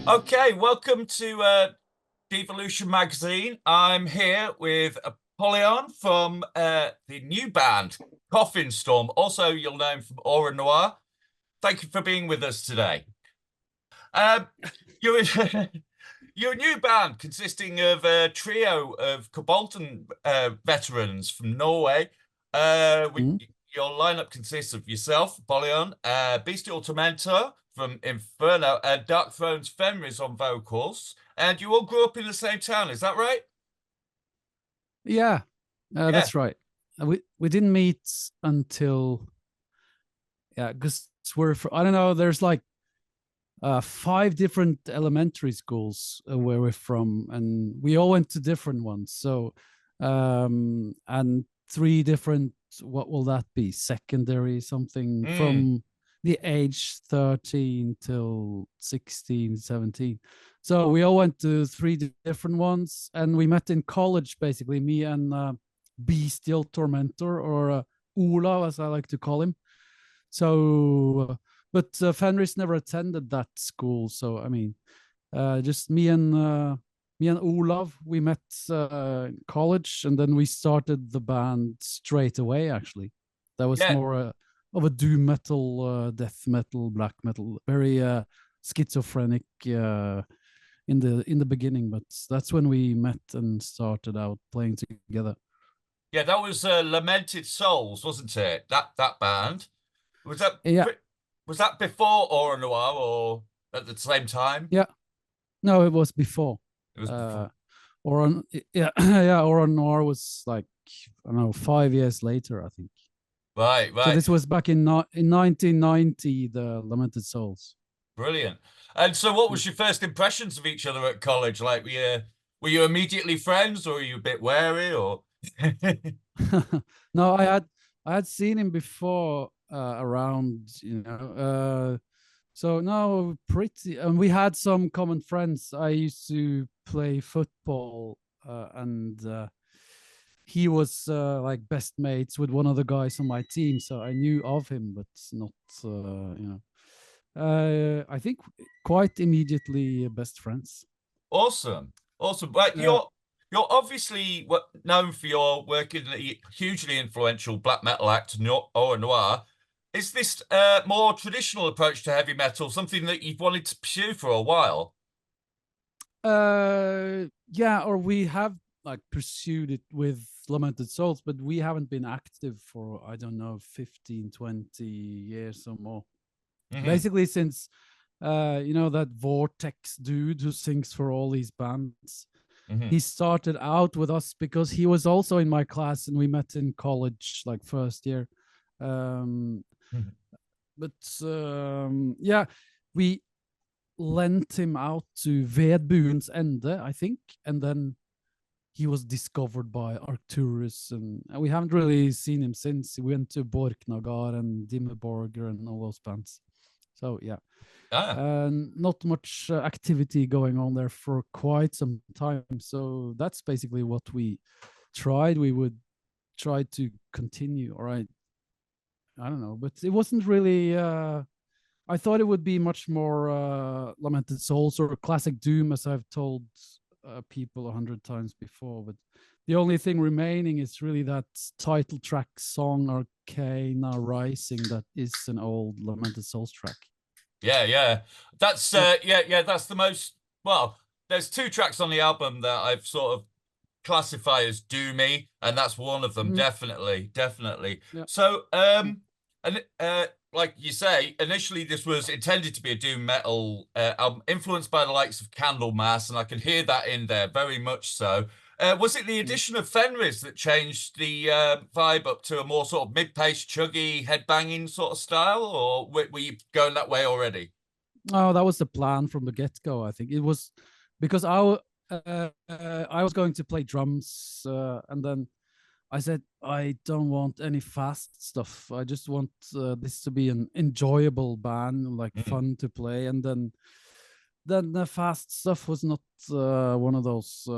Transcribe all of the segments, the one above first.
Okay, welcome to Devolution magazine. I'm here with Apollyon from the new band Coffin Storm. Also, you'll know him from Aura Noir. Thank you for being with us today. Um, you're you're a new band consisting of a trio of Cobaltan veterans from Norway. Mm. Your lineup consists of yourself, Apollyon, Bestial Tormentor from Inferno, and Darkthrone's Fenriz on vocals. And you all grew up in the same town, is that right? Yeah, Yeah. that's right. We didn't meet until because I don't know. There's like five different elementary schools where we're from, and we all went to different ones. So, and three different. What will that be? Secondary something Mm. from the age 13 till 16, 17. So we all went to three different ones, and we met in college. Basically, me and Bestial Tormentor, or Ola, as I like to call him. So, but Fenris never attended that school. So, I mean, just me and Olav, we met in college, and then we started the band straight away. Actually, that was Yeah. more of a doom metal, death metal, black metal, very schizophrenic in the beginning. But that's when we met and started out playing together. Yeah, that was Lamented Souls, wasn't it? That band. Was that Yeah, was that before Aura Noir or at the same time? yeah. No, it was before. It was before. Uh, or on yeah yeah, or on Noir was like, I don't know, 5 years later, I think. Right, So right. this was back in 1990, the Lamented Souls. Brilliant. And so what Yeah. was your first impressions of each other at college? Like were you immediately friends or were you a bit wary or No, I had seen him before, around, so no, pretty, and we had some common friends. I used to play football, and he was like best mates with one of the guys on my team, so I knew of him, but not, I think quite immediately best friends. awesome. Awesome. But Yeah, you're obviously known for your work in the hugely influential black metal act Au Noir. Is this more traditional approach to heavy metal something that you've wanted to pursue for a while? yeah, or we have like pursued it with Lamented Souls, but we haven't been active for, I don't know, 15, 20 years or more. Hmm. Basically, since that Vortex dude who sings for all these bands, Hmm. he started out with us because he was also in my class, and we met in college, like first year. Um, but yeah, we lent him out to Vedbuens Ende, I think, and then he was discovered by Arcturus, and we haven't really seen him since. He went to Borknagar and Dimmeborger and all those bands. So yeah, Ah. not much activity going on there for quite some time. So that's basically what we tried. We would try to continue. All right, I don't know, but it wasn't really. I thought it would be much more Lamented Souls or classic Doom, as I've told people 100 times before. But the only thing remaining is really that title track song, Arcana Rising, that is an old Lamented Souls track. Yeah, yeah. That's Yeah. yeah, that's the most well, there's two tracks on the album that I've sort of classify as doomy, and that's one of them, Mhm. definitely, definitely. Yeah. So, and like you say, initially this was intended to be a doom metal album, influenced by the likes of Candlemass, and I can hear that in there very much so. Was it the Mm. addition of Fenriz that changed the vibe up to a more sort of mid-paced, chuggy, headbanging sort of style, or were you going that way already? Oh, that was the plan from the get go. I think it was because I was going to play drums, and then I said I don't want any fast stuff. I just want this to be an enjoyable band, like Mm. fun to play. And then then the fast stuff was not one of those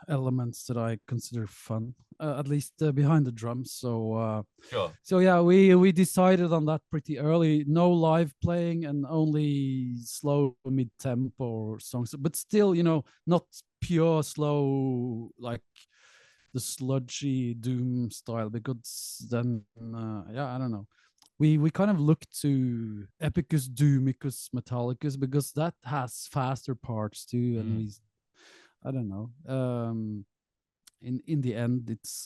elements that I consider fun, at least behind the drums. So Sure. so yeah, we decided on that pretty early. No live playing and only slow mid tempo songs, but still, not pure slow like the sludgy doom style, because then I don't know, we kind of look to Epicus, Doomicus, Metallicus, because that has faster parts too, and I don't know. In the end, it's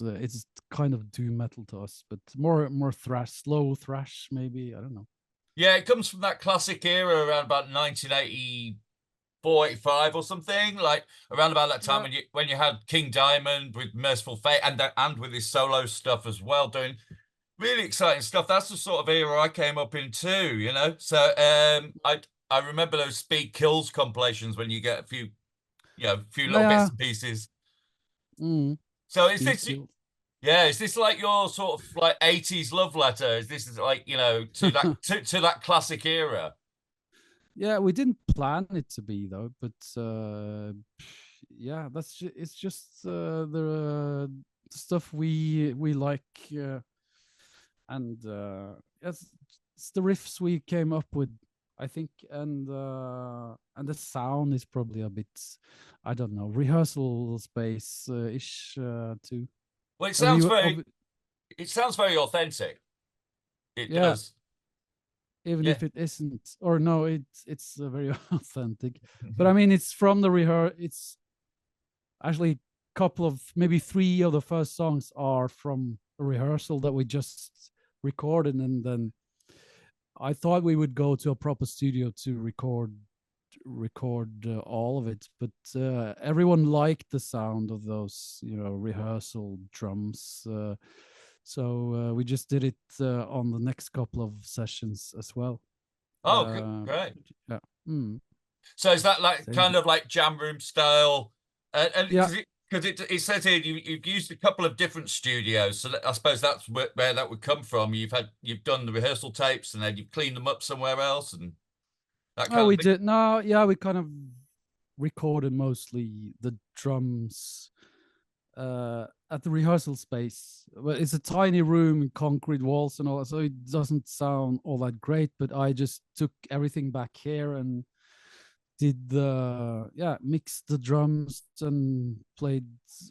kind of doom metal to us, but more thrash, slow thrash, maybe. I don't know. Yeah, it comes from that classic era around about 1984, 85 or something, like around about that time when you had King Diamond with Merciful Fate and with his solo stuff as well, doing really exciting stuff. That's the sort of era I came up in too, So I remember those Speed Kills compilations when you get a few little bits and pieces. So is this is this like your sort of like 80s love letter? Is this like, to that to that classic era? Yeah, we didn't plan it to be though, but yeah, it's just the stuff we like, and it's the riffs we came up with, I think, and the sound is probably a bit, I don't know, rehearsal space ish too. Well, it sounds very authentic. It does. Even if it isn't, or no, it's very authentic. But I mean, it's from the it's actually maybe 3 of the first songs are from a rehearsal that we just recorded, and then I thought we would go to a proper studio to record all of it, but everyone liked the sound of those rehearsal drums, so we just did it on the next couple of sessions as well. Oh, great. Yeah. So is that like kind of like jam room style? And because it says here you've used a couple of different studios, so I suppose that's where that would come from. You've done the rehearsal tapes, and then you've cleaned them up somewhere else, and that kind of thing. Did. No, yeah, we kind of recorded mostly the drums at the rehearsal space. But it's a tiny room, concrete walls and all, so it doesn't sound all that great. But I just took everything back here and did mixed the drums and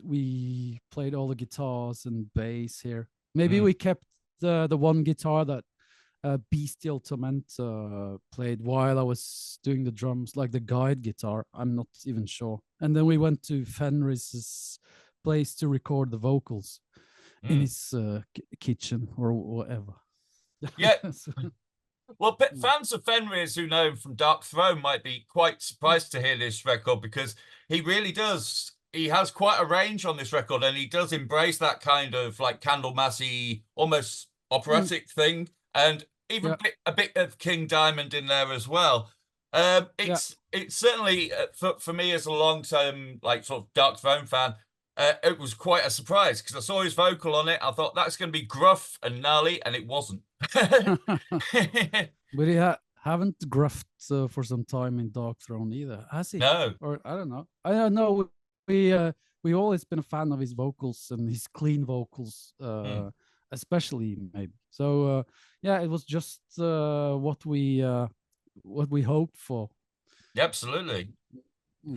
we played all the guitars and bass here. Maybe we kept the one guitar that Bestial Tormentor played while I was doing the drums, like the guide guitar. I'm not even sure. And then we went to Fenriz's place to record the vocals in his kitchen or whatever. Yeah. Well, fans of Fenriz who know him from Darkthrone might be quite surprised to hear this record, because he really does. He has quite a range on this record, and he does embrace that kind of like Candlemassy, almost operatic thing, and even a bit of King Diamond in there as well. It's certainly for me as a long-term like sort of Darkthrone fan, it was quite a surprise, because I saw his vocal on it. I thought that's going to be gruff and gnarly, and it wasn't. But he haven't gruffed for some time in Darkthrone either, has he? No. Or I don't know. I don't know. We always been a fan of his vocals and his clean vocals, especially maybe. So yeah, it was just what we hoped for. Absolutely.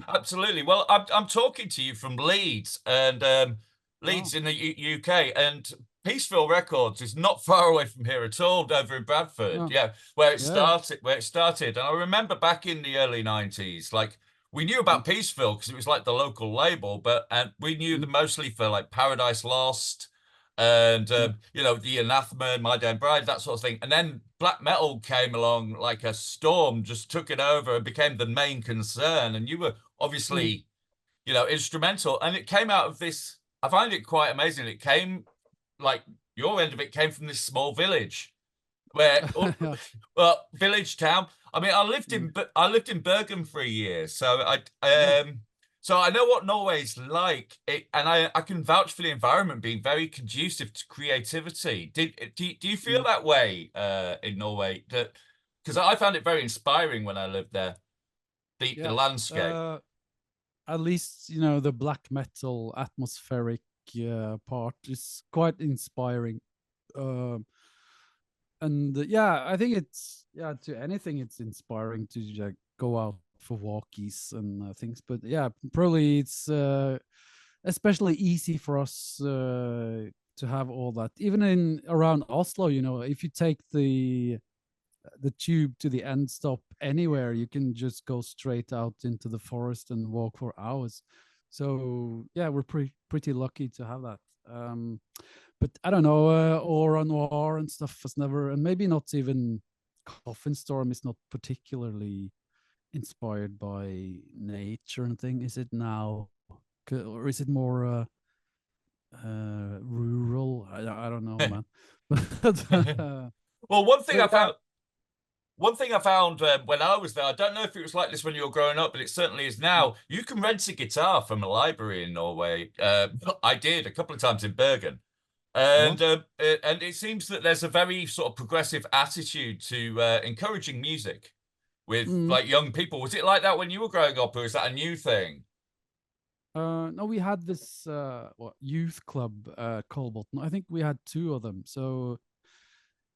Absolutely. Well, I'm talking to you from Leeds, and Leeds in the UK, and Peaceville Records is not far away from here at all, over in Bradford. Yeah, where it started. And I remember back in the early 90s, like we knew about Peaceville because it was like the local label, but we knew them mostly for like Paradise Lost and the Anathema, My Damn Bride, that sort of thing. And then black metal came along like a storm, just took it over and became the main concern. And you were obviously, instrumental. And it came out of this. I find it quite amazing. It came like your end of it came from this small village where, village town. I mean, I lived in Bergen for a year, so so I know what Norway's like, and I can vouch for the environment being very conducive to creativity. Do you feel that way in Norway? Because I found it very inspiring when I lived there. the landscape. At least, you know, the black metal atmospheric part is quite inspiring. And yeah, I think it's, yeah, to anything it's inspiring to like go out for walkies and things. But yeah, probably it's especially easy for us to have all that, even in around Oslo. You know, if you take the tube to the end stop anywhere, you can just go straight out into the forest and walk for hours. So yeah, we're pretty lucky to have that. But I don't know, Aura Noir and stuff has never, and maybe not even Coffin Storm is not particularly inspired by nature and thing. Is it now, or is it more rural? I don't know, man. But, Well, one thing I yeah. found when I was there, I don't know if it was like this when you were growing up, but it certainly is now. You can rent a guitar from a library in Norway. I did a couple of times in Bergen. And it seems that there's a very sort of progressive attitude to encouraging music with like young people. Was it like that when you were growing up, or is that a new thing? No, we had this youth club, Colbolton. I think we had two of them. So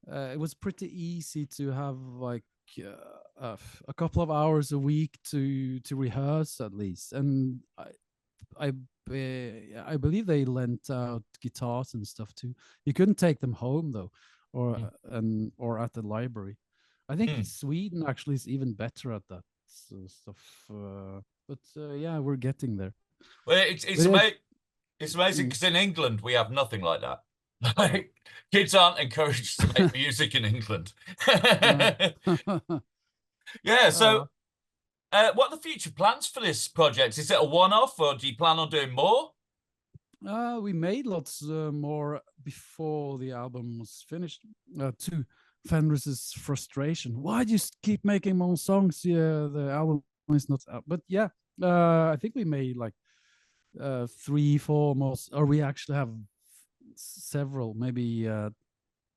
it was pretty easy to have like a couple of hours a week to rehearse at least. And I believe they lent out guitars and stuff too. You couldn't take them home though, or or at the library. I think Sweden actually is even better at that stuff. But yeah, we're getting there. Well, it's amazing because in England we have nothing like that. Like kids aren't encouraged to make music in England. Yeah. So, what are the future plans for this project? Is it a one-off, or do you plan on doing more? We made lots more before the album was finished. To Fenriz's frustration, why do you keep making more songs? Yeah, the album is not out. But yeah, I think we made like 3, 4 more, or we actually have several, maybe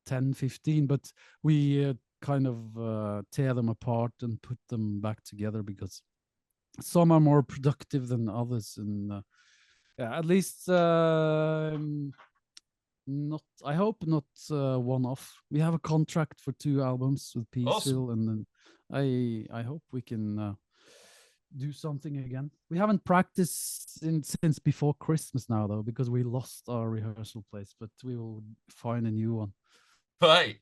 10, 15, but we kind of tear them apart and put them back together because some are more productive than others. And yeah, at least not, I hope not one off. We have a contract for 2 albums with Peaceville. Awesome. And then I hope we can do something again. We haven't practiced since before Christmas now though, because we lost our rehearsal place, but we will find a new one. Right.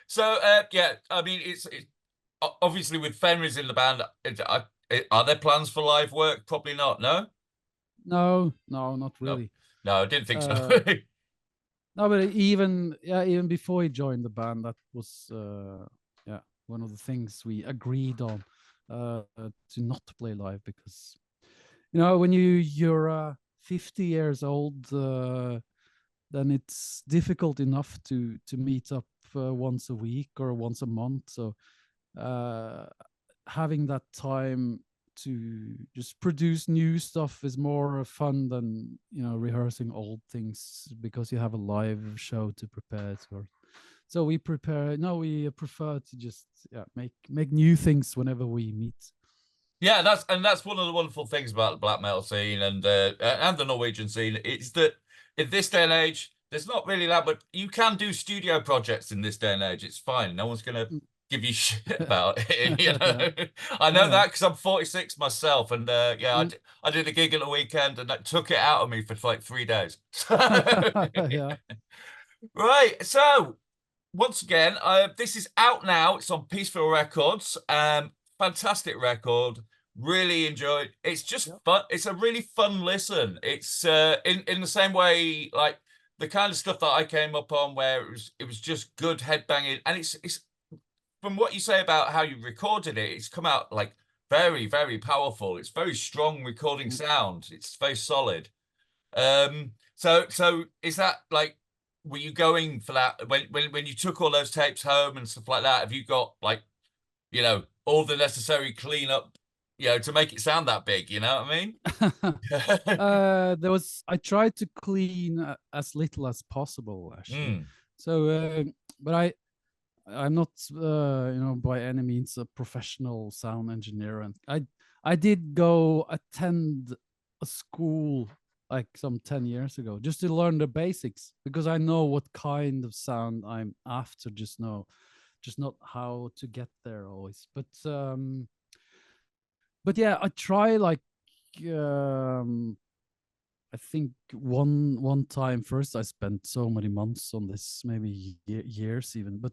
So yeah, I mean, it's obviously with Fenriz in the band. Are there plans for live work? Probably not. No, not really. No, I didn't think so. No, but even before he joined the band, that was one of the things we agreed on, to not play live, because you know, when you're 50 years old, then it's difficult enough to meet up once a week or once a month. So having that time to just produce new stuff is more fun than, you know, rehearsing old things, because you have a live show to prepare for. So we prefer to just make new things whenever we meet. Yeah, that's one of the wonderful things about the black metal scene and the Norwegian scene. It's that in this day and age, there's not really that, but you can do studio projects in this day and age. It's fine. No one's gonna give you shit about it. You know, I know that because I'm 46 myself, and I did a gig at the weekend, and that took it out of me for like 3 days. Yeah. Right. So once again, this is out now. It's on Peaceville Records. Fantastic record. Really enjoyed. It's just fun. It's a really fun listen. It's in the same way, like the kind of stuff that I came up on, where it was just good headbanging, and it's from what you say about how you recorded it, it's come out like very, very powerful. It's very strong recording sound. It's very solid. So is that like, were you going for that when you took all those tapes home and stuff like that? Have you got like, you know, all the necessary cleanup, you know, to make it sound that big? You know what I mean? I tried to clean as little as possible, actually. So, but I'm not, by any means a professional sound engineer, and I did go attend a school like some 10 years ago just to learn the basics because I know what kind of sound I'm after, just not how to get there always. But yeah, I try like um I think one time first I spent so many months on this, maybe years even, but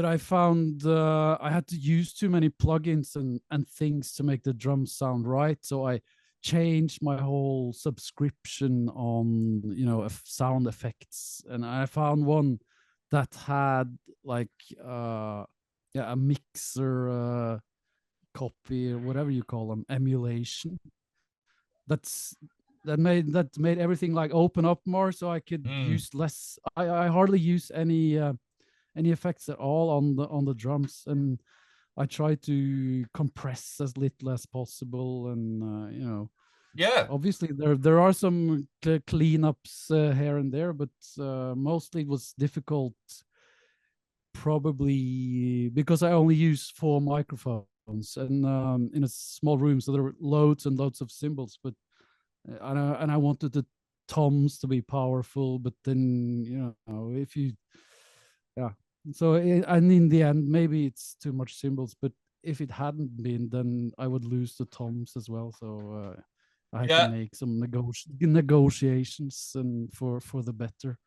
I found I had to use too many plugins and things to make the drums sound right. So I changed my whole subscription on sound effects, and I found one that had like a mixer copy or whatever you call them, emulation. That's that made everything like open up more, so I could use less. I hardly use any effects at all on the drums, and I try to compress as little as possible, and Yeah. obviously there are some cleanups here and there, but mostly it was difficult, probably because I only use 4 microphones and in a small room, so there were loads and loads of cymbals, but and I wanted the toms to be powerful, but then if you yeah so and in the end maybe it's too much cymbals, but if it hadn't been, then I would lose the toms as well, so I had to Yeah. make some negotiations and for the better.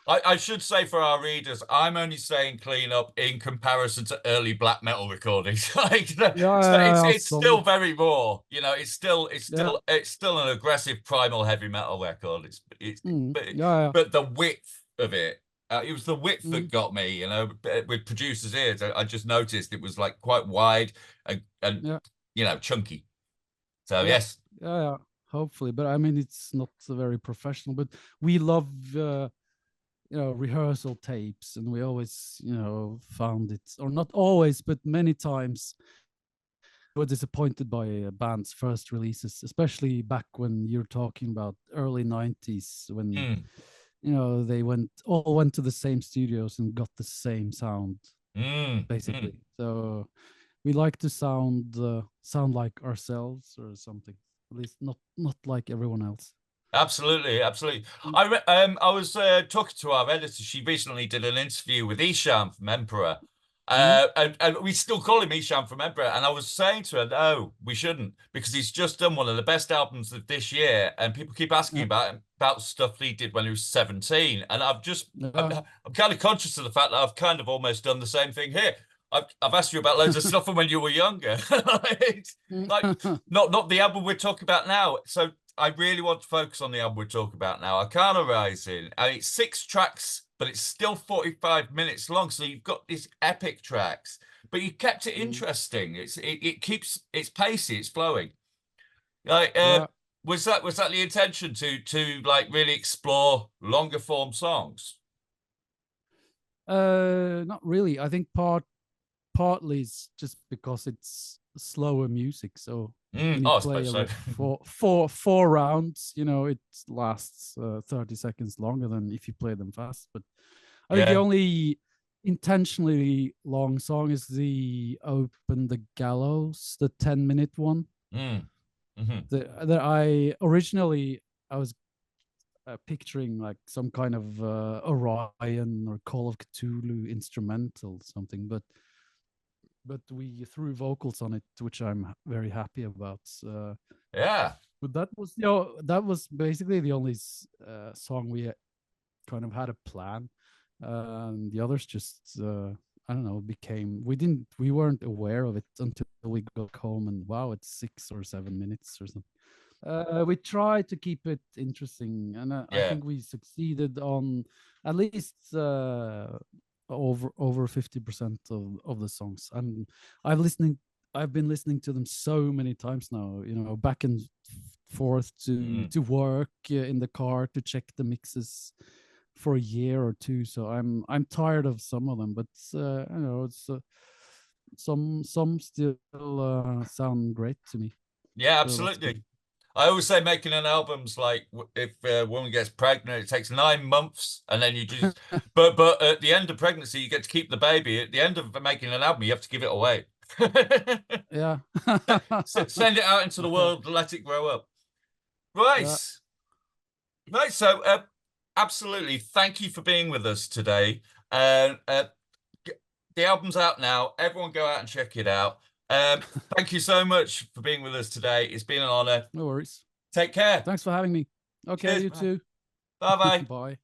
I should say for our readers, I'm only saying clean up in comparison to early black metal recordings. Like, Yeah, so yeah, yeah, it's still solid. very raw. It's still Yeah. an aggressive primal heavy metal record. But Yeah, yeah. but the width of it, it was the width Mm. that got me. With producers' ears, I just noticed it was like quite wide and Yeah, chunky. So yeah, yes, yeah, yeah. Hopefully, but I mean, it's not very professional. But we love, rehearsal tapes, and we always, found it, or not always, but many times, were disappointed by band's first releases, especially back when you're talking about early '90s, when mm, they went to the same studios and got the same sound, mm. basically. So we like to sound like ourselves or something, at least not like everyone else. Absolutely, absolutely. Mm. I was talking to our editor. She recently did an interview with Isham from Emperor, Mm. and we still call him Isham from Emperor. And I was saying to her, no, we shouldn't, because he's just done one of the best albums of this year, and people keep asking Yeah, about him, about stuff he did when he was 17. And yeah. I'm kind of conscious of the fact that I've kind of almost done the same thing here. I've asked you about loads of stuff from when you were younger, like not the album we're talking about now. So I really want to focus on the album we're talking about now, Arcana Rising. And it's 6 tracks, but it's still 45 minutes long. So you've got these epic tracks, but you kept it Mm. interesting. It keeps it's pacey, it's flowing. Like Yeah. was that the intention to like really explore longer form songs? Not really. I think partly it's just because it's slower music. So when you Oh, I play suppose a so. riff for four rounds, it lasts 30 seconds longer than if you play them fast. But I think the Yeah. only intentionally long song is the Open the Gallows, the 10-minute one. Mm. Hmm. That I originally I was picturing like some kind of Orion or Call of Cthulhu instrumental something, but we threw vocals on it, which I'm very happy about. Yeah. But that was basically the only song we kind of had a plan. The others just I don't know, became we weren't aware of it until we got home, and wow, it's 6 or 7 minutes or something. We tried to keep it interesting, and I Yeah. think we succeeded on at least over 50% of the songs. And I've been listening to them so many times now, back and forth Mm. to work in the car to check the mixes for a year or two. So I'm tired of some of them, but it's some still sound great to me. Yeah, So that's absolutely. good. I always say making an album's like if a woman gets pregnant, it takes 9 months, and then you just. but at the end of pregnancy, you get to keep the baby. At the end of making an album, you have to give it away. Yeah. Send it out into the world, let it grow up. Right. Yeah. Right. So, absolutely, thank you for being with us today. The album's out now. Everyone go out and check it out. Thank you so much for being with us today. It's been an honor. No worries. Take care. Thanks for having me. Okay, Cheers, you bye. too. Bye-bye. Bye.